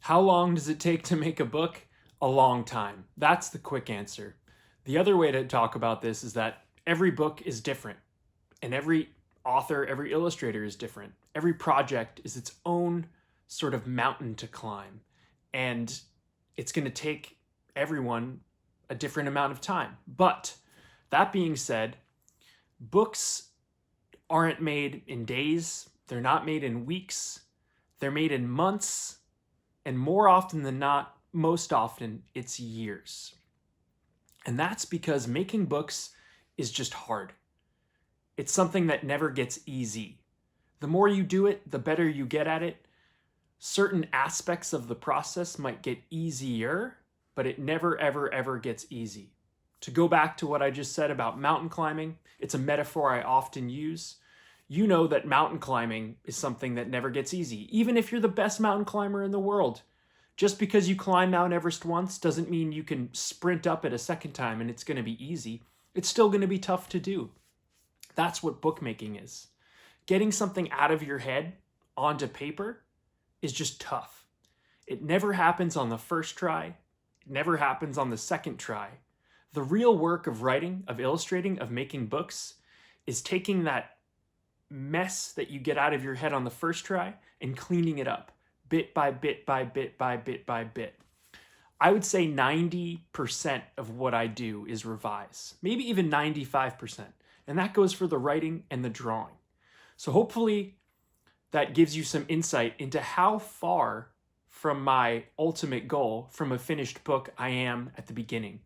How long does it take to make a book? A long time. That's the quick answer. The other way to talk about this is that every book is different, and every author, every illustrator is different. Every project is its own sort of mountain to climb, and it's going to take everyone a different amount of time. But that being said, books aren't made in days, they're not made in weeks, they're made in months, and more often than not, most often, it's years. And that's because making books is just hard. It's something that never gets easy. The more you do it, the better you get at it. Certain aspects of the process might get easier, but it never, ever, ever gets easy. To go back to what I just said about mountain climbing, it's a metaphor I often use. You know that mountain climbing is something that never gets easy. Even if you're the best mountain climber in the world, just because you climb Mount Everest once doesn't mean you can sprint up it a second time and it's going to be easy. It's still going to be tough to do. That's what bookmaking is. Getting something out of your head onto paper is just tough. It never happens on the first try. It never happens on the second try. The real work of writing, of illustrating, of making books is taking that mess that you get out of your head on the first try and cleaning it up bit by bit by bit by bit by bit. I would say 90% of what I do is revise, maybe even 95%. And that goes for the writing and the drawing. So hopefully that gives you some insight into how far from my ultimate goal, from a finished book, I am at the beginning,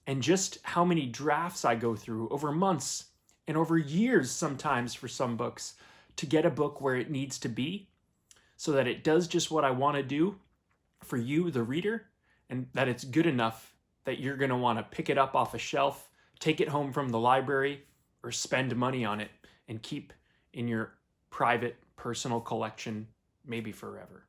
and just how many drafts I go through over months and over years sometimes for some books to get a book where it needs to be so that it does just what I want to do for you, the reader, and that it's good enough that you're going to want to pick it up off a shelf, take it home from the library, or spend money on it and keep in your private, personal collection, maybe forever.